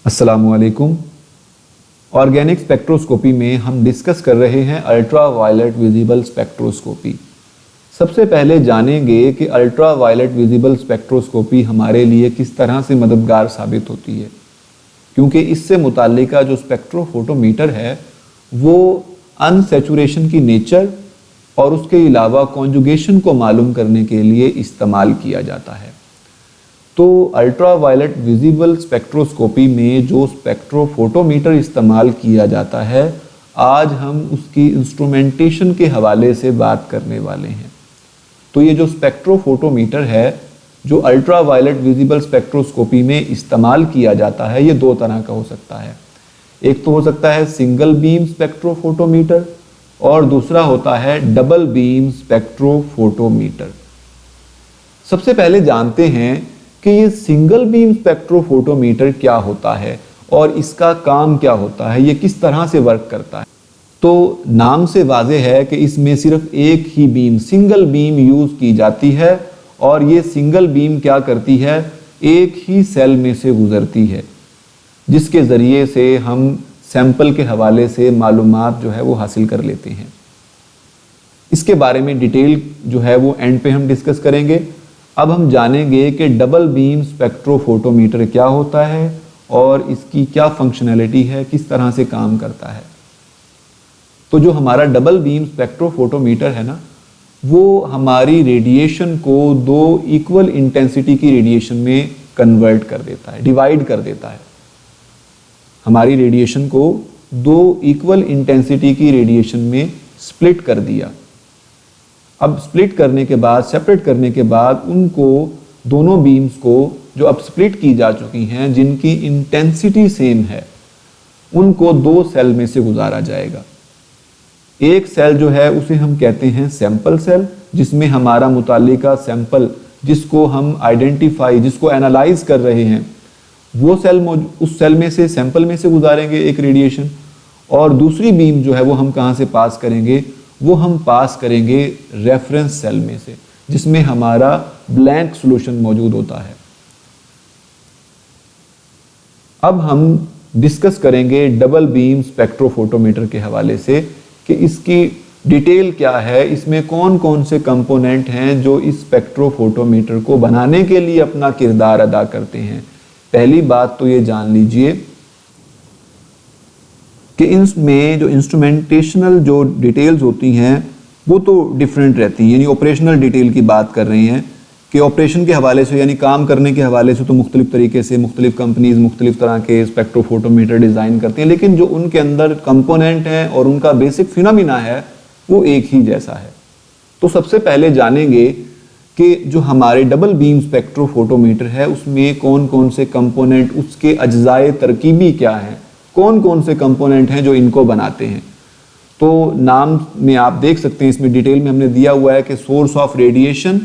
अस्सलामुअलैकुम। Organic spectroscopy में हम डिस्कस कर रहे हैं अल्ट्रा वायलेट विजिबल स्पेक्ट्रोस्कोपी। सबसे पहले जानेंगे कि अल्ट्रा वायलेट विजिबल स्पेक्ट्रोस्कोपी हमारे लिए किस तरह से मददगार साबित होती है, क्योंकि इससे मुताल्लिका जो स्पेक्ट्रोफोटोमीटर है वो अनसैचुरेशन की नेचर और उसके अलावा कॉन्जुगेशन को मालूम करने के लिए इस्तेमाल किया जाता है। तो अल्ट्रा वायलेट विजिबल स्पेक्ट्रोस्कोपी में जो स्पेक्ट्रोफोटोमीटर इस्तेमाल किया जाता है, आज हम उसकी इंस्ट्रूमेंटेशन के हवाले से बात करने वाले हैं। तो ये जो स्पेक्ट्रोफोटोमीटर है जो अल्ट्रा वायलेट विजिबल स्पेक्ट्रोस्कोपी में इस्तेमाल किया जाता है, ये दो तरह का हो सकता है। एक तो हो सकता है सिंगल बीम स्पेक्ट्रोफोटोमीटर और दूसरा होता है डबल बीम स्पेक्ट्रोफोटोमीटर। सबसे पहले जानते हैं कि ये सिंगल बीम स्पेक्ट्रोफोटोमीटर क्या होता है और इसका काम क्या होता है, ये किस तरह से वर्क करता है। तो नाम से वाज़ेह है कि इसमें सिर्फ एक ही बीम, सिंगल बीम यूज़ की जाती है और ये सिंगल बीम क्या करती है, एक ही सेल में से गुजरती है, जिसके ज़रिए से हम सैंपल के हवाले से मालूमात जो है वो हासिल कर लेते हैं। इसके बारे में डिटेल जो है वो एंड पे हम डिस्कस करेंगे। अब हम जानेंगे कि डबल बीम स्पेक्ट्रोफोटोमीटर क्या होता है और इसकी क्या फंक्शनैलिटी है, किस तरह से काम करता है। तो जो हमारा डबल बीम स्पेक्ट्रोफोटोमीटर है ना, वो हमारी रेडिएशन को दो इक्वल इंटेंसिटी की रेडिएशन में कन्वर्ट कर देता है, डिवाइड कर देता है। हमारी रेडिएशन को दो इक्वल इंटेंसिटी की रेडिएशन में स्प्लिट कर दिया। अब स्प्लिट करने के बाद, सेपरेट करने के बाद, उनको दोनों बीम्स को जो अब स्प्लिट की जा चुकी हैं, जिनकी इंटेंसिटी सेम है, उनको दो सेल में से गुजारा जाएगा। एक सेल जो है उसे हम कहते हैं सैंपल सेल, जिसमें हमारा मुताल्लिका सैंपल जिसको हम आइडेंटिफाई, जिसको एनालाइज कर रहे हैं, वो सेल उस सेल में से, सैंपल में से गुजारेंगे एक रेडिएशन। और दूसरी बीम जो है वो हम कहाँ से पास करेंगे, वो हम पास करेंगे रेफरेंस सेल में से, जिसमें हमारा ब्लैंक सॉल्यूशन मौजूद होता है। अब हम डिस्कस करेंगे डबल बीम स्पेक्ट्रोफोटोमीटर के हवाले से कि इसकी डिटेल क्या है, इसमें कौन कौन से कंपोनेंट हैं जो इस स्पेक्ट्रोफोटोमीटर को बनाने के लिए अपना किरदार अदा करते हैं। पहली बात तो ये जान लीजिए कि इसमें जो इंस्ट्रूमेंटेशनल जो डिटेल्स होती हैं वो तो डिफरेंट रहती हैं। यानी ऑपरेशनल डिटेल की बात कर रहे हैं कि ऑपरेशन के हवाले से, यानी काम करने के हवाले से तो मुख्तलिफ तरीके से मुख्तलिफ कंपनीज मुख्तलिफ तरह के स्पेक्ट्रोफोटोमीटर डिज़ाइन करती हैं, लेकिन जो उनके अंदर कंपोनेंट हैं और उनका बेसिक फिनोमिना है वो एक ही जैसा है। तो सबसे पहले जानेंगे कि जो हमारे डबल बीम स्पेक्ट्रोफोटोमीटर है उसमें कौन कौन से कंपोनेंट, उसके अज्जाए तरकीबी क्या हैं, कौन कौन से कंपोनेंट हैं जो इनको बनाते हैं। तो नाम में आप देख सकते हैं, इसमें डिटेल में हमने दिया हुआ है कि सोर्स ऑफ रेडिएशन,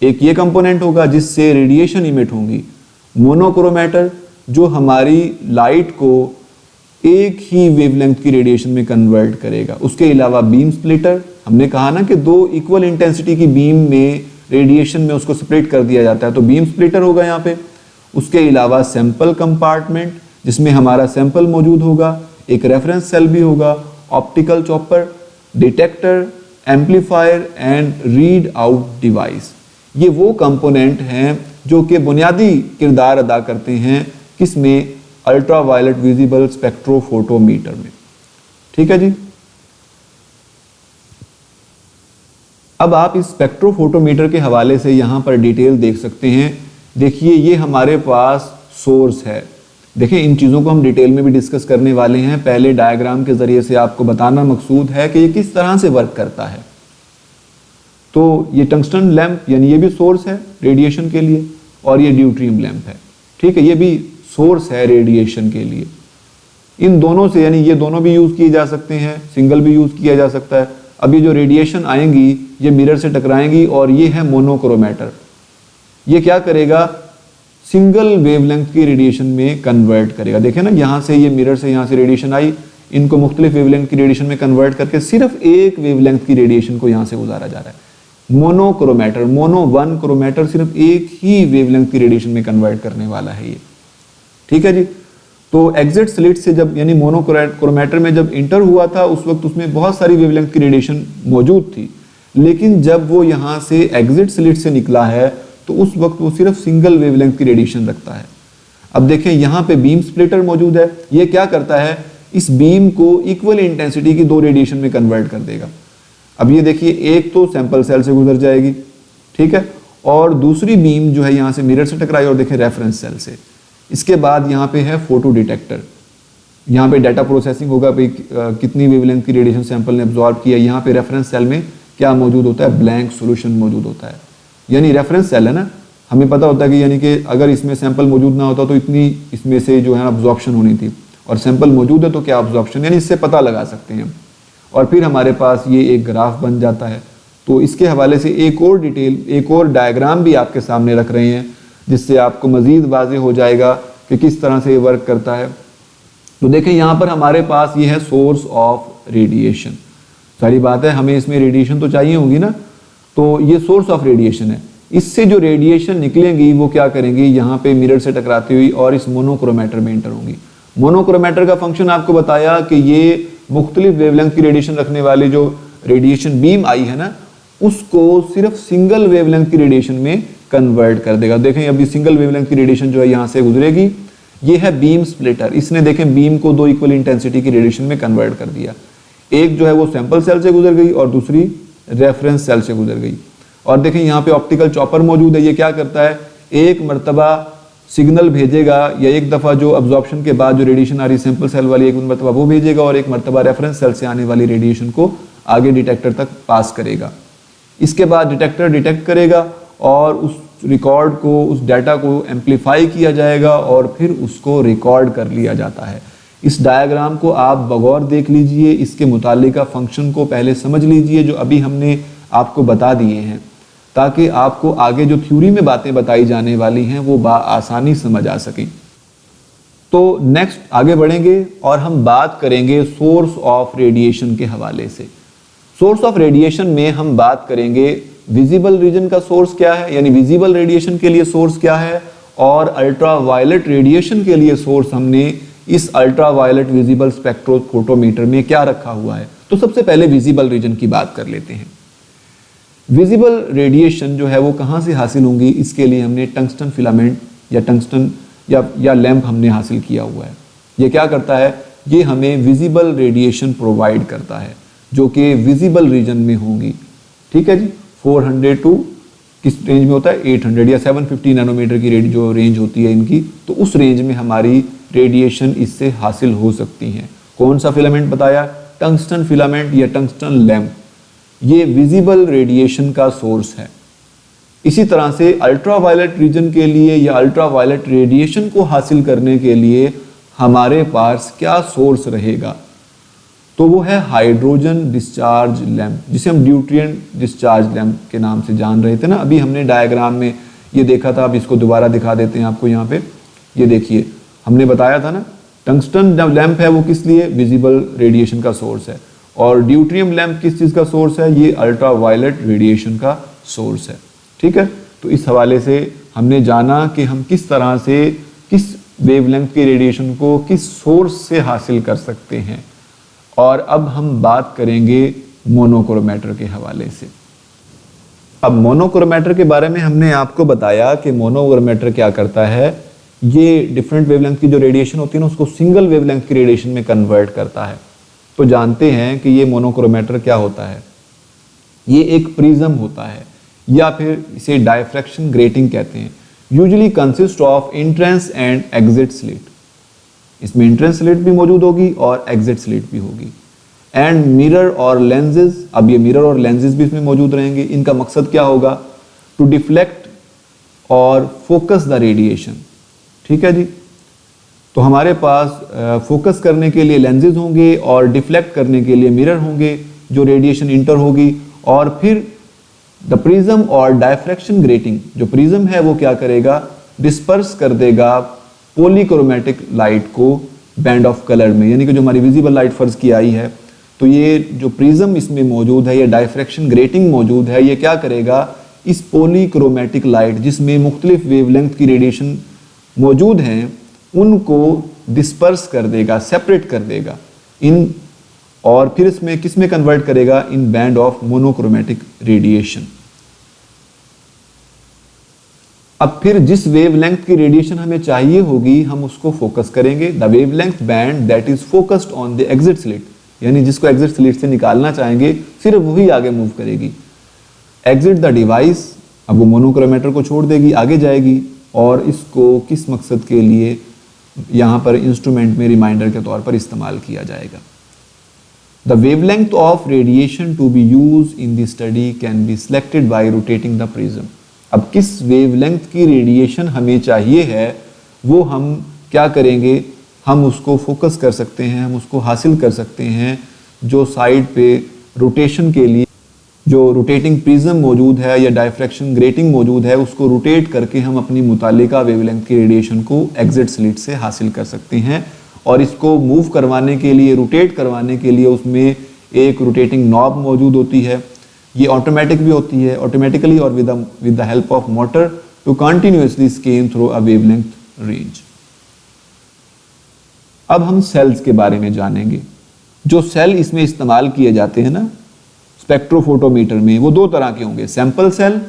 एक ये कंपोनेंट होगा जिससे रेडिएशन इमिट होंगी। मोनोक्रोमेटर जो हमारी लाइट को एक ही वेवलेंथ की रेडिएशन में कन्वर्ट करेगा। उसके अलावा बीम स्प्लिटर, हमने कहा ना कि दो इक्वल इंटेंसिटी की बीम में रेडिएशन में उसको स्प्लिट कर दिया जाता है, तो बीम स्प्लिटर होगा यहाँ पे। उसके अलावा सैंपल कंपार्टमेंट जिसमें हमारा सैंपल मौजूद होगा, एक रेफरेंस सेल भी होगा, optical chopper, detector, amplifier and read out device. ये वो कंपोनेंट हैं जो कि बुनियादी किरदार अदा करते हैं किसमें, अल्ट्रा वायलेट विजिबल स्पेक्ट्रोफोटोमीटर में। ठीक है जी। अब आप इस स्पेक्ट्रोफोटोमीटर के हवाले से यहाँ पर डिटेल देख सकते हैं। देखिए ये हमारे पास सोर्स है। देखिए इन चीज़ों को हम डिटेल में भी डिस्कस करने वाले हैं। पहले डायग्राम के ज़रिए से आपको बताना मकसूद है कि ये किस तरह से वर्क करता है। तो ये टंगस्टन लैंप, यानी ये भी सोर्स है रेडिएशन के लिए, और ये ड्यूट्रियम लैंप है। ठीक है, ये भी सोर्स है रेडिएशन के लिए। इन दोनों से, यानी ये दोनों भी यूज़ किए जा सकते हैं, सिंगल भी यूज़ किया जा सकता है। अब ये जो रेडिएशन आएंगी ये मिरर से टकराएंगी और ये है मोनोक्रोमेटर। ये क्या करेगा, सिंगल वेवलेंथ की रेडिएशन में कन्वर्ट करेगा। देखें ना, यहाँ से ये मिरर से यहाँ से रेडिएशन आई, इनको मुख्तलिफ वेवलेंथ की रेडिएशन में कन्वर्ट करके सिर्फ एक वेवलेंथ की रेडिएशन को यहाँ से गुजारा जा रहा है। मोनोक्रोमेटर, मोनो वन क्रोमेटर, सिर्फ एक ही वेवलेंथ की रेडिएशन में कन्वर्ट करने वाला है ये। ठीक है जी। तो एग्जिट स्लिट से जब यानी मोनोक्रोमेटर में जब इंटर हुआ था उस वक्त उसमें बहुत सारी वेवलेंथ की रेडिएशन मौजूद थी, लेकिन जब वो यहाँ से एग्जिट स्लिट से निकला है तो उस वक्त वो सिर्फ सिंगल वेवलेंथ की रेडिएशन रखता है। अब देखें यहाँ पे बीम स्प्लिटर मौजूद है, ये क्या करता है, इस बीम को इक्वल इंटेंसिटी की दो रेडिएशन में कन्वर्ट कर देगा। अब ये देखिए, एक तो सैंपल सेल से गुजर जाएगी, ठीक है, और दूसरी बीम जो है यहाँ से मिरर से टकराई और देखें रेफरेंस सेल से। इसके बाद यहाँ पे है फोटो डिटेक्टर, यहाँ पे डाटा प्रोसेसिंग होगा, भाई कितनी वेवलेंथ की रेडिएशन सैंपल ने एब्जॉर्ब किया। यहाँ पे रेफरेंस सेल में क्या मौजूद होता है, ब्लैंक सॉल्यूशन मौजूद होता है। यानी रेफरेंस सेल है ना, हमें पता होता है कि यानी कि अगर इसमें सैंपल मौजूद ना होता तो इतनी इसमें से जो है अब्जॉर्प्शन होनी थी, और सैंपल मौजूद है तो क्या अब्जॉर्प्शन, यानी इससे पता लगा सकते हैं। और फिर हमारे पास ये एक ग्राफ बन जाता है। तो इसके हवाले से एक और डिटेल, एक और डायग्राम भी आपके सामने रख रहे हैं, जिससे आपको मज़ीद वाज़ेह हो जाएगा कि किस तरह से ये वर्क करता है। तो देखें, यहाँ पर हमारे पास ये है सोर्स ऑफ रेडिएशन। सारी बात है, हमें इसमें रेडिएशन तो चाहिए होगी ना, तो ये सोर्स ऑफ रेडिएशन है। इससे जो रेडिएशन निकलेंगी वो क्या करेंगी, यहाँ पे मिरर से टकराती हुई और इस मोनोक्रोमेटर में इंटर होंगी। मोनोक्रोमेटर का फंक्शन आपको बताया कि ये मुख्तलिफ वेवलेंथ की रेडिएशन रखने वाली जो रेडिएशन बीम आई है ना, उसको सिर्फ सिंगल वेवलेंथ की रेडिएशन में कन्वर्ट कर देगा। देखें, अभी सिंगल वेवलेंथ की रेडिएशन जो है यहाँ से गुजरेगी, ये है बीम स्प्लिटर। इसने देखें बीम को दो इक्वल इंटेंसिटी की रेडिएशन में कन्वर्ट कर दिया। एक जो है वो सैंपल सेल से गुजर गई और दूसरी रेफरेंस सेल से गुजर गई। और देखें यहाँ पे ऑप्टिकल चॉपर मौजूद है। ये क्या करता है, एक मरतबा सिग्नल भेजेगा, या एक दफ़ा जो अब्जॉर्प्शन के बाद जो रेडिएशन आ रही है सैंपल सेल वाली, एक मरतबा वो भेजेगा और एक मरतबा रेफरेंस सेल से आने वाली रेडिएशन को आगे डिटेक्टर तक पास करेगा। इसके बाद डिटेक्टर डिटेक्ट करेगा और उस रिकॉर्ड को, उस डाटा को एम्पलीफाई किया जाएगा और फिर उसको रिकॉर्ड कर लिया जाता है। इस डायग्राम को आप बगौर देख लीजिए, इसके मुतालिका फंक्शन को पहले समझ लीजिए जो अभी हमने आपको बता दिए हैं, ताकि आपको आगे जो थ्योरी में बातें बताई जाने वाली हैं वो आसानी समझ आ सकें। तो नेक्स्ट आगे बढ़ेंगे और हम बात करेंगे सोर्स ऑफ रेडिएशन के हवाले से। सोर्स ऑफ रेडिएशन में हम बात करेंगे विजिबल रीजन का सोर्स क्या है, यानी विजिबल रेडिएशन के लिए सोर्स क्या है, और अल्ट्रा वायलेट रेडिएशन के लिए सोर्स हमने इस अल्ट्रा वायलेट विजिबल स्पेक्ट्रोफोटोमीटर में क्या रखा हुआ है। तो सबसे पहले विजिबल रीजन की बात कर लेते हैं। विजिबल रेडिएशन जो है वो कहाँ से हासिल होंगी, इसके लिए हमने टंगस्टन फिलामेंट या टंगस्टन या लैंप हमने हासिल किया हुआ है। ये क्या करता है, ये हमें विजिबल रेडिएशन प्रोवाइड करता है जो कि विजिबल रीजन में होंगी। ठीक है जी, 400 टू किस रेंज में होता है, 800 या 750 नैनोमीटर की जो रेंज होती है इनकी, तो उस रेंज में हमारी रेडिएशन इससे हासिल हो सकती हैं। कौन सा फिलामेंट बताया, टंगस्टन फिलामेंट या टंगस्टन लैंप, ये विजिबल रेडिएशन का सोर्स है। इसी तरह से अल्ट्रा वायलेट रीजन के लिए या अल्ट्रा वायलेट रेडिएशन को हासिल करने के लिए हमारे पास क्या सोर्स रहेगा, तो वो है हाइड्रोजन डिस्चार्ज लैंप, जिसे हम ड्यूट्रिएंट डिस्चार्ज लैंप के नाम से जान रहे थे ना। अभी हमने डायग्राम में ये देखा था, अब इसको दोबारा दिखा देते हैं आपको। यहाँ पे ये देखिए, हमने बताया था ना, टंगस्टन लैंप है वो किस लिए, विजिबल रेडिएशन का सोर्स है, और ड्यूट्रियम लैंप किस चीज़ का सोर्स है, ये अल्ट्रा वायलेट रेडिएशन का सोर्स है। ठीक है, तो इस हवाले से हमने जाना कि हम किस तरह से किस वेवलेंथ की रेडिएशन को किस सोर्स से हासिल कर सकते हैं। और अब हम बात करेंगे मोनोक्रोमेटर के हवाले से। अब मोनोक्रोमेटर के बारे में हमने आपको बताया कि मोनोक्रोमेटर क्या करता है, ये डिफरेंट वेवलेंथ की जो रेडिएशन होती है ना उसको सिंगल वेवलेंथ की रेडिएशन में कन्वर्ट करता है। तो जानते हैं कि ये मोनोक्रोमेटर क्या होता है, ये एक प्रिज्म होता है या फिर इसे डायफ्रैक्शन ग्रेटिंग कहते हैं। Usually consist of entrance and exit slit, इसमें एंट्रेंस स्लिट भी मौजूद होगी और एग्जिट स्लिट भी होगी, एंड मिरर और लेंसेज। अब ये मिरर और लेंसेज भी इसमें मौजूद रहेंगे। इनका मकसद क्या होगा, टू डिफ्लेक्ट और फोकस द रेडिएशन। ठीक है जी, तो हमारे पास फोकस करने के लिए लेंसेज होंगे और डिफ्लेक्ट करने के लिए मिरर होंगे जो रेडिएशन इंटर होगी। और फिर द प्रिज्म और डायफ्रैक्शन ग्रेटिंग, जो प्रिज्म है वो क्या करेगा, डिस्पर्स कर देगा पॉलीक्रोमेटिक लाइट को बैंड ऑफ कलर में, यानी कि जो हमारी विजिबल लाइट फर्ज की आई है, तो ये जो प्रिज्म इसमें मौजूद है, ये डायफ्रैक्शन ग्रेटिंग मौजूद है, ये क्या करेगा, इस पॉलीक्रोमेटिक लाइट जिसमें मुख्तलिफ वेवलेंथ की रेडिएशन मौजूद हैं उनको डिस्पर्स कर देगा, सेपरेट कर देगा इन, और फिर इसमें किस में कन्वर्ट करेगा, इन बैंड ऑफ मोनोक्रोमेटिक रेडिएशन। अब फिर जिस वेवलेंथ की रेडिएशन हमें चाहिए होगी हम उसको फोकस करेंगे। The wavelength band that is focused on the exit slit, यानी जिसको एग्जिट स्लिट से निकालना चाहेंगे सिर्फ वही आगे मूव करेगी। एग्जिट द डिवाइस, अब वो मोनोक्रोमेटर को छोड़ देगी, आगे जाएगी, और इसको किस मकसद के लिए यहाँ पर इंस्ट्रूमेंट में रिमाइंडर के तौर पर इस्तेमाल किया जाएगा। The wavelength of radiation to be use in the study can be selected by rotating the prism. अब किस वेवलेंथ की रेडिएशन हमें चाहिए है वो हम क्या करेंगे, हम उसको फोकस कर सकते हैं, हम उसको हासिल कर सकते हैं जो साइड पे रोटेशन के लिए जो रोटेटिंग प्रिज्म मौजूद है या डायफ्रैक्शन ग्रेटिंग मौजूद है उसको रोटेट करके हम अपनी मुतालिका वेवलेंथ की रेडिएशन को एग्जिट स्लिट से हासिल कर सकते हैं। और इसको मूव करवाने के लिए, रोटेट करवाने के लिए उसमें एक रोटेटिंग नॉब मौजूद होती है, ये ऑटोमेटिक भी होती है, ऑटोमेटिकली और with the help of motor to continuously scan through a wavelength range. अब हम सेल्स के बारे में जानेंगे। जो सेल इसमें इस्तेमाल किए जाते हैं ना स्पेक्ट्रोफोटोमीटर में, वो दो तरह के होंगे, सैंपल सेल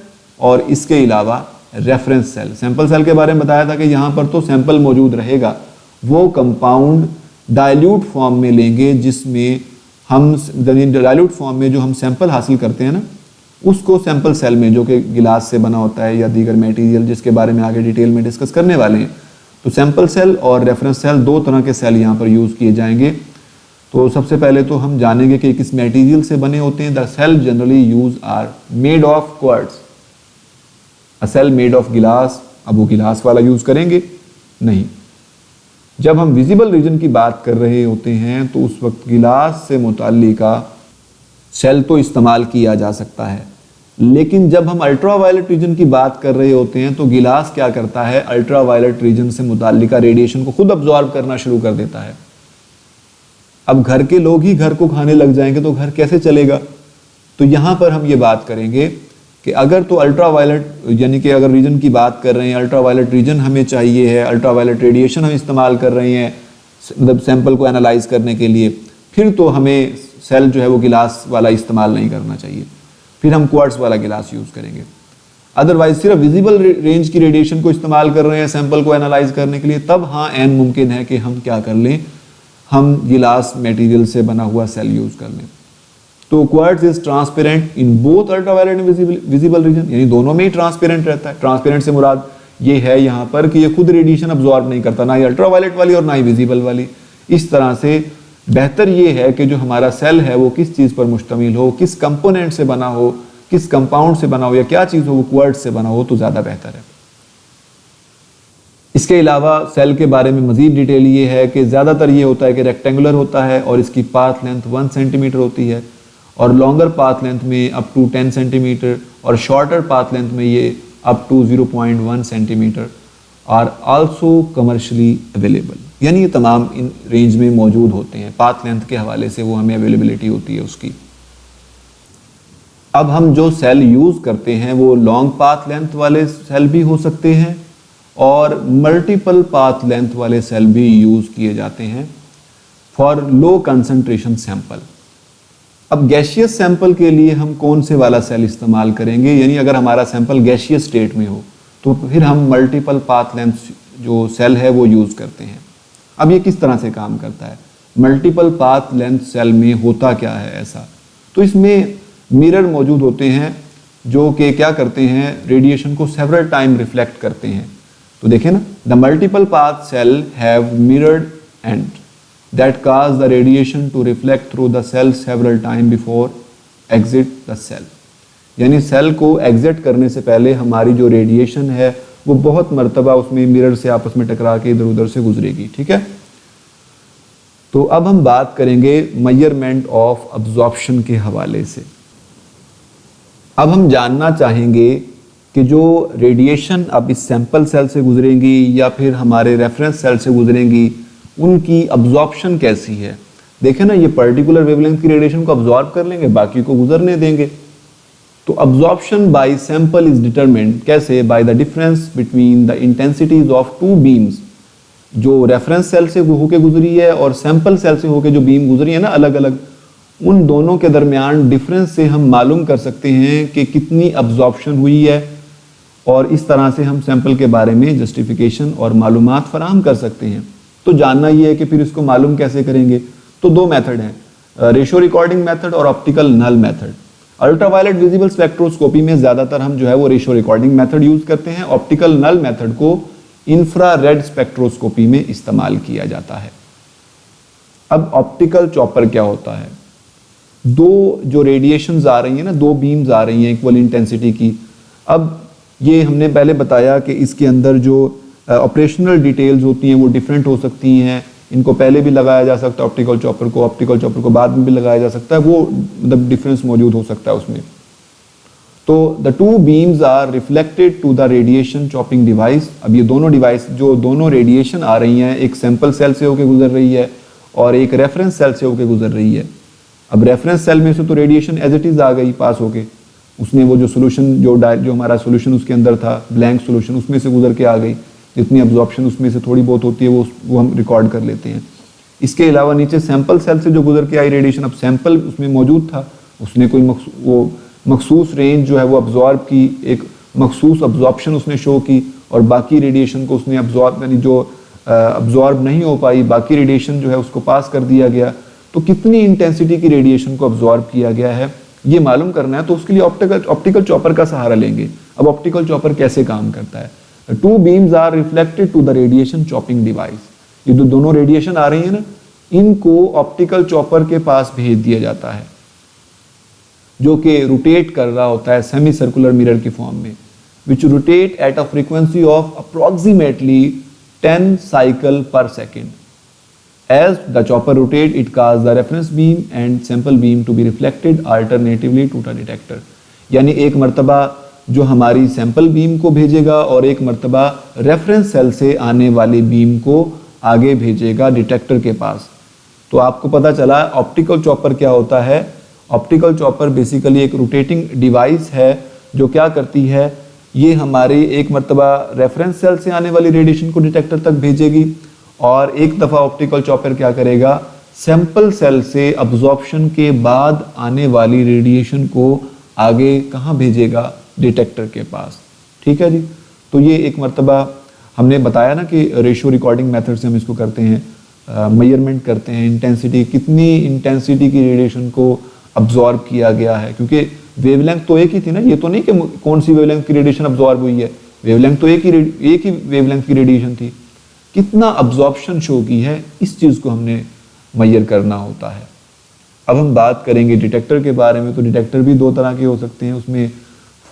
और इसके अलावा रेफरेंस सेल। सैंपल सेल के बारे में बताया था कि यहाँ पर तो सैंपल मौजूद रहेगा, वो कंपाउंड डाइल्यूट फॉर्म में लेंगे जिसमें हम डाइल्यूट फॉर्म में जो हम सैंपल हासिल करते हैं ना उसको सैंपल सेल में, जो कि गिलास से बना होता है या दीगर मटेरियल जिसके बारे में आगे डिटेल में डिस्कस करने वाले हैं। तो सैंपल सेल और रेफरेंस सेल, दो तरह के सेल यहाँ पर यूज़ किए जाएंगे। तो सबसे पहले तो हम जानेंगे कि किस मटेरियल से बने होते हैं। The cell generally use are made of quartz, a cell made of glass. अब वो गिलास वाला यूज करेंगे नहीं। जब हम विजिबल रीजन की बात कर रहे होते हैं तो उस वक्त गिलास से मुताल्लिका सेल तो इस्तेमाल किया जा सकता है, लेकिन जब हम अल्ट्रावायलेट रीजन की बात कर रहे होते हैं तो गिलास क्या करता है, अल्ट्रावायलेट रीजन से मुताल्लिका रेडिएशन को खुद अब्जॉर्ब करना शुरू कर देता है। अब घर के लोग ही घर को खाने लग जाएंगे तो घर कैसे चलेगा। तो यहाँ पर हम ये बात करेंगे कि अगर तो अल्ट्रावायलेट, यानी कि अगर रीजन की बात कर रहे हैं, अल्ट्रावायलेट रीजन हमें चाहिए है, अल्ट्रावायलेट रेडिएशन हम इस्तेमाल कर रहे हैं मतलब सैंपल को एनालाइज करने के लिए, फिर तो हमें सेल जो है वो गिलास वाला इस्तेमाल नहीं करना चाहिए, फिर हम क्वार्ट्ज वाला गिलास यूज़ करेंगे। अदरवाइज सिर्फ विजिबल रेंज की रेडिएशन को इस्तेमाल कर रहे हैं सैंपल को एनालाइज करने के लिए, तब हाँ एन मुमकिन है कि हम क्या कर लें, हम गिलास मटेरियल से बना हुआ सेल यूज़ कर लें। तो quartz is transparent in both ultraviolet and visible region, यानी दोनों में ही ट्रांसपेरेंट रहता है। ट्रांसपेरेंट से मुराद ये है यहाँ पर कि ये खुद रेडिएशन अब्जॉर्ब नहीं करता, ना ही अल्ट्रावायलेट वाली और ना ही विजिबल वाली। इस तरह से बेहतर ये है कि जो हमारा सेल है वो किस चीज़ पर मुश्तमिल हो, किस कंपोनेंट से बना हो, किस कंपाउंड से बना हो या क्या चीज़ हो, वो क्वार्ट्ज से बना हो तो ज़्यादा बेहतर है। इसके अलावा सेल के बारे में मज़ीद डिटेल ये है कि ज़्यादातर ये होता है कि रेक्टेंगुलर होता है और इसकी पाथ लेंथ 1 सेंटीमीटर होती है, और लॉन्गर पाथ लेंथ में अप टू 10 सेंटीमीटर और शॉर्टर पाथ लेंथ में ये up to 0.1 centimetre are also commercially available, यानी ये तमाम इन रेंज में मौजूद होते हैं। पाथ लेंथ के हवाले से वो हमें अवेलेबिलिटी होती है उसकी। अब हम जो सेल यूज़ करते हैं वो लॉन्ग पाथ लेंथ वाले सेल भी हो सकते हैं और मल्टीपल पाथ लेंथ वाले सेल भी यूज़ किए जाते हैं फॉर लो कंसंट्रेशन सैंपल। अब गैशियस सैंपल के लिए हम कौन से वाला सेल इस्तेमाल करेंगे, यानी अगर हमारा सैंपल गैशियस स्टेट में हो तो फिर हम मल्टीपल पाथ लेंथ जो सेल है वो यूज़ करते हैं। अब ये किस तरह से काम करता है, मल्टीपल पाथ लेंथ सेल में होता क्या है ऐसा, तो इसमें मिरर मौजूद होते हैं जो कि क्या करते हैं, रेडिएशन को सेवरल टाइम रिफ्लेक्ट करते हैं। तो देखें ना, the multiple path cell have mirrored and that cause the radiation to reflect through the cell several time before exit the cell, यानी सेल को एग्जिट करने से पहले हमारी जो रेडिएशन है वो बहुत मर्तबा उसमें मिरर से आपस में टकरा के इधर उधर से गुजरेगी। ठीक है, तो अब हम बात करेंगे मेजरमेंट ऑफ अब्जॉर्प्शन के हवाले से। अब हम जानना चाहेंगे कि जो रेडिएशन अब इस सैंपल सेल से गुजरेंगी या फिर हमारे रेफरेंस सेल से गुजरेंगी उनकी अब्जॉर्प्शन कैसी है। देखें ना, ये पर्टिकुलर वेवलेंथ की रेडिएशन को अब्जॉर्ब कर लेंगे, बाकी को गुजरने देंगे। तो absorption by sample is determined कैसे, by the difference between the intensities of two beams जो रेफरेंस सेल से होके गुजरी है और सैंपल सेल से होके जो बीम गुजरी है ना अलग अलग, उन दोनों के दरमियान डिफरेंस से हम मालूम कर सकते हैं कि कितनी अब्जॉर्प्शन हुई है, और इस तरह से हम सैंपल के बारे में जस्टिफिकेशन और मालूमात फराहम कर सकते हैं। तो जानना ये है कि फिर इसको मालूम कैसे करेंगे। तो दो मेथड हैं, रेशो रिकॉर्डिंग मेथड और ऑप्टिकल नल मेथड। अल्ट्रावायलेट विजिबल स्पेक्ट्रोस्कोपी में ज़्यादातर हम जो है वो रेशो रिकॉर्डिंग मेथड यूज़ करते हैं। ऑप्टिकल नल मेथड को इंफ्रारेड स्पेक्ट्रोस्कोपी में इस्तेमाल किया जाता है। अब ऑप्टिकल चॉपर क्या होता है? दो जो रेडिएशंस आ रही हैं ना, दो बीम्स आ रही हैं इक्वल इंटेंसिटी की। अब ये हमने पहले बताया कि इसके अंदर जो ऑपरेशनल डिटेल्स होती हैं वो डिफरेंट हो सकती हैं। इनको पहले भी लगाया जा सकता है ऑप्टिकल चॉपर को बाद में भी लगाया जा सकता है, वो मतलब डिफरेंस मौजूद हो सकता है उसमें। तो the two beams are reflected to the radiation chopping device. अब ये दोनों डिवाइस जो दोनों रेडिएशन आ रही हैं, एक सैंपल सेल से होकर गुजर रही है और एक रेफरेंस सेल से होकर गुजर रही है। अब रेफरेंस सेल में से तो रेडिएशन एज इट इज आ गई पास होके, उसने वो जो सोल्यूशन जो हमारा सोल्यूशन उसके अंदर था ब्लैंक सोल्यूशन, उसमें से गुजर के आ गई। जितनी अब्जॉर्प्शन उसमें से थोड़ी बहुत होती है वो हम रिकॉर्ड कर लेते हैं। इसके अलावा नीचे सैंपल सेल से जो गुजर के आई रेडिएशन, अब सैंपल उसमें मौजूद था, उसने कोई वो मखसूस रेंज जो है वो अब्जॉर्ब की, एक मखसूस अब्जॉर्प्शन उसने शो की, और बाकी रेडिएशन को उसने अब्जॉर्ब यानी जो अब्जॉर्ब नहीं हो पाई बाकी रेडिएशन जो है उसको पास कर दिया गया। तो कितनी इंटेंसिटी की रेडिएशन को अब्जॉर्ब किया गया है ये मालूम करना है, तो उसके लिए ऑप्टिकल चॉपर का सहारा लेंगे। अब ऑप्टिकल चॉपर कैसे काम करता है? Two beams are reflected to the radiation chopping device. ये जो दोनों रेडिएशन आ रही है ना, इनको ऑप्टिकल चॉपर के पास भेज दिया जाता है, जो कि रोटेट कर रहा होता है सेमी सर्कुलर मिरर की फॉर्म में, विच rotate at a frequency of approximately 10 cycle पर second. As the chopper rotate, it causes the reference beam and sample beam to be reflected alternatively to the detector। यानी एक मर्तबा जो हमारी sample beam को भेजेगा और एक मर्तबा रेफरेंस सेल से आने वाली बीम को आगे भेजेगा डिटेक्टर के पास। तो आपको पता चला ऑप्टिकल चॉपर क्या होता है। ऑप्टिकल चॉपर बेसिकली एक रोटेटिंग डिवाइस है जो क्या करती है, ये हमारी एक मर्तबा रेफरेंस सेल से आने वाली रेडिएशन को डिटेक्टर तक भेजेगी, और एक दफ़ा ऑप्टिकल चॉपर क्या करेगा, सैंपल सेल से अब्जॉर्प्शन के बाद आने वाली रेडिएशन को आगे कहाँ भेजेगा, डिटेक्टर के पास। ठीक है जी। तो ये एक मर्तबा हमने बताया ना कि रेशियो रिकॉर्डिंग मेथड से हम इसको करते हैं, मेजरमेंट करते हैं इंटेंसिटी, कितनी इंटेंसिटी की रेडिएशन को अब्जॉर्ब किया गया है, क्योंकि वेवलेंथ तो एक ही थी ना, ये तो नहीं कि कौन सी वेवलेंथ की रेडिएशन अब्जॉर्ब हुई है, वेवलेंथ तो एक ही वेवलेंथ की रेडिएशन थी, कितना अब्जॉर्प्शन शो की है, इस चीज़ को हमने मेजर करना होता है। अब हम बात करेंगे डिटेक्टर के बारे में। तो डिटेक्टर भी दो तरह के हो सकते हैं, उसमें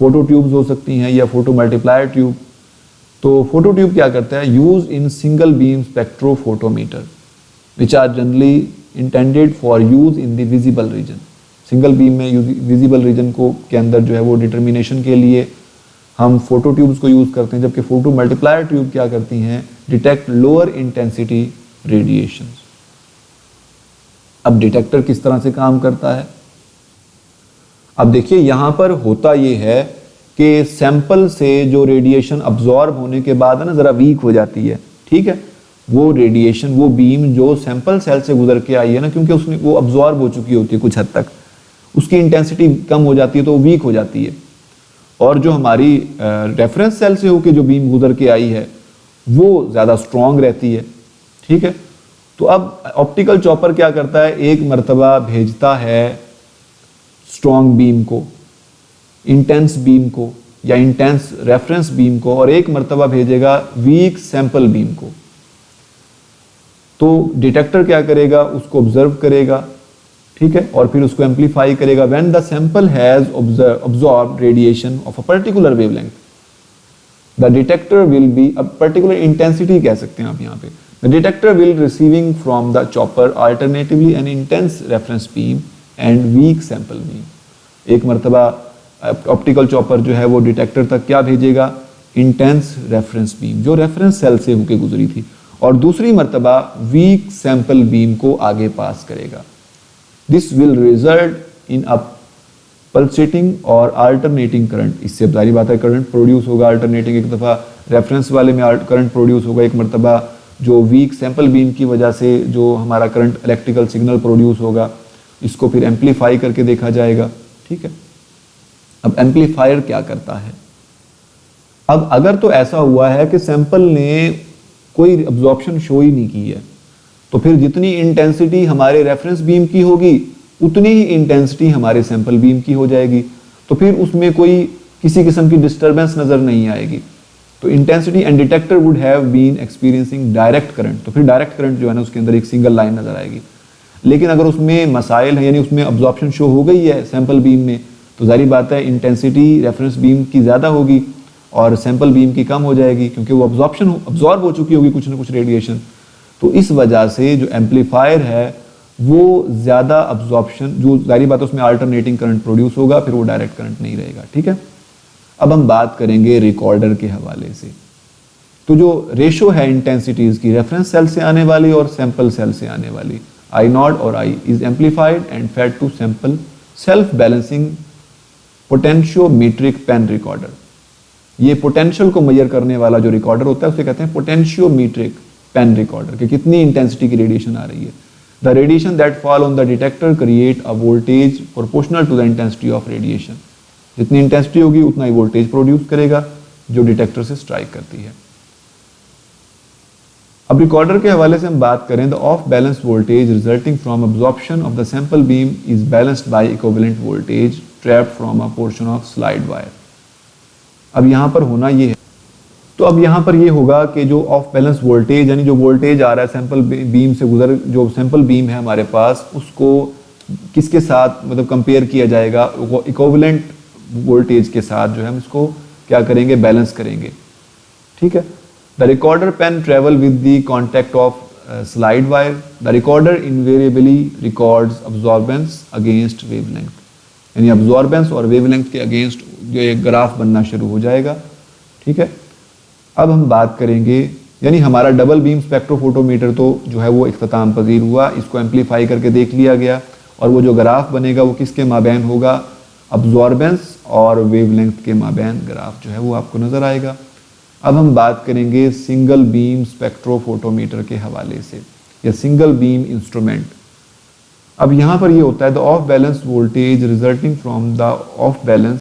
फोटो ट्यूब्स हो सकती हैं या फोटो मल्टीप्लायर ट्यूब। तो फोटो ट्यूब क्या करता है, use in single beam spectrophotometer which are generally intended for use in the visible region. Single beam में विजिबल रीजन को के अंदर जो है वो डिटर्मिनेशन के लिए हम फोटो ट्यूब्स को यूज़ करते हैं, जबकि फोटो मल्टीप्लायर ट्यूब क्या करती हैं, डिटेक्ट लोअर इंटेंसिटी रेडिएशंस। अब डिटेक्टर किस तरह से काम करता है, अब देखिए यहां पर होता ये है कि सैंपल से जो रेडिएशन अब्जॉर्ब होने के बाद है ना जरा वीक हो जाती है। ठीक है, वो रेडिएशन वो बीम जो सैंपल सेल से गुजर के आई है ना, क्योंकि उसने वो अब्जॉर्ब हो चुकी होती है कुछ हद तक, उसकी इंटेंसिटी कम हो जाती है तो वीक हो जाती है। और जो हमारी रेफरेंस सेल से होकर जो बीम गुजर के आई है वो ज़्यादा स्ट्रॉन्ग रहती है। ठीक है, तो अब ऑप्टिकल चॉपर क्या करता है, एक मर्तबा भेजता है स्ट्रॉन्ग बीम को, इंटेंस बीम को या इंटेंस रेफरेंस बीम को, और एक मर्तबा भेजेगा वीक सैंपल बीम को। तो डिटेक्टर क्या करेगा, उसको ऑब्जर्व करेगा, ठीक है, और फिर उसको एम्पलीफाई करेगा। When the sample has absorbed radiation of a particular wavelength, the detector will be, अब पर्टिकुलर इंटेंसिटी कह सकते हैं आप यहाँ पे, the detector will receiving from the chopper alternatively an intense reference beam and weak sample beam. एक मर्तबा optical chopper जो है वो डिटेक्टर तक क्या भेजेगा, इंटेंस रेफरेंस बीम जो रेफरेंस सेल से होकर गुजरी थी, और दूसरी मर्तबा वीक सैंपल बीम को आगे पास करेगा। This will result in a pulsating और अल्टरनेटिंग करंट। इससे जारी बात है करंट प्रोड्यूस होगा, अल्टरनेटिंग, एक दफ़ा रेफरेंस वाले में करंट प्रोड्यूस होगा, एक मर्तबा जो वीक सैंपल बीम की वजह से जो हमारा करंट इलेक्ट्रिकल सिग्नल प्रोड्यूस होगा, इसको फिर एम्पलीफाई करके देखा जाएगा। ठीक है, अब एम्पलीफायर क्या करता है? अब अगर तो ऐसा हुआ है कि सैंपल ने कोई अब्जॉर्प्शन शो ही नहीं की है, तो फिर जितनी इंटेंसिटी हमारे रेफरेंस बीम की होगी उतनी ही इंटेंसिटी हमारे सैंपल बीम की हो जाएगी, तो फिर उसमें कोई किसी किस्म की डिस्टरबेंस नजर नहीं आएगी। तो intensity and detector would have been experiencing direct current, तो फिर डायरेक्ट करंट जो है ना उसके अंदर एक सिंगल लाइन नजर आएगी। लेकिन अगर उसमें मसाइल है, यानी उसमें अब्जॉर्प्शन शो हो गई है सैंपल बीम में, तो जारी बात है इंटेंसिटी रेफरेंस बीम की ज़्यादा होगी और सैंपल बीम की कम हो जाएगी, क्योंकि वो अब्जॉर्ब हो चुकी होगी कुछ ना कुछ रेडिएशन। तो इस वजह से जो एम्पलीफायर है वो ज़्यादा अब्जॉर्प्शन, जो जारी बात है उसमें अल्टरनेटिंग करंट प्रोड्यूस होगा, फिर वो डायरेक्ट करंट नहीं रहेगा। ठीक है, अब हम बात करेंगे रिकॉर्डर के हवाले से। तो जो रेशो है इंटेंसिटीज की रेफरेंस सेल से आने वाली और सैंपल सेल से आने वाली, आई नॉट और I is amplified and fed to sample self balancing potentiometric pen recorder. ये पोटेंशियल को मेजर करने वाला जो रिकॉर्डर होता है उसे कहते हैं पोटेंशियोमीट्रिक पेन रिकॉर्डर, कि कितनी इंटेंसिटी की रेडिएशन आ रही है। The radiation that fall on the detector create a voltage proportional to the intensity of radiation. जितनी इंटेंसिटी होगी उतना ही वोल्टेज प्रोड्यूस करेगा जो डिटेक्टर से स्ट्राइक करती है। अब रिकॉर्डर के हवाले से हम बात करें, the of balance voltage resulting from absorption of the sample beam is balanced by equivalent voltage trapped from a portion of slide wire. अब यहां पर होना ये है, तो अब यहां पर ये होगा कि जो ऑफ बैलेंस वोल्टेज यानी जो वोल्टेज आ रहा है सैंपल बीम से गुजर, जो सैंपल बीम है हमारे पास, उसको किसके साथ मतलब कंपेयर किया जाएगा, वो इक्विवेलेंट वोल्टेज के साथ जो है हम इसको क्या करेंगे, बैलेंस करेंगे। ठीक है, the recorder pen travel with the contact of slide wire. The recorder invariably records absorbance against wavelength, यानी अब्जॉर्बेंस और वेवलेंथ के अगेंस्ट जो एक ग्राफ बनना शुरू हो जाएगा। ठीक है, अब हम बात करेंगे, यानी हमारा डबल बीम स्पेक्ट्रोफोटोमीटर तो जो है वो इख्तिताम पजीर हुआ, इसको एम्पलीफाई करके देख लिया गया, और वो जो ग्राफ बनेगा वो किसके माबैन होगा, अब्जॉर्बेंस और वेवलेंथ के माबैन ग्राफ जो है वो आपको नज़र आएगा। अब हम बात करेंगे सिंगल बीम स्पेक्ट्रोफोटोमीटर के हवाले से, या सिंगल बीम इंस्ट्रूमेंट। अब यहाँ पर ये होता है the of balance voltage resulting from the of balance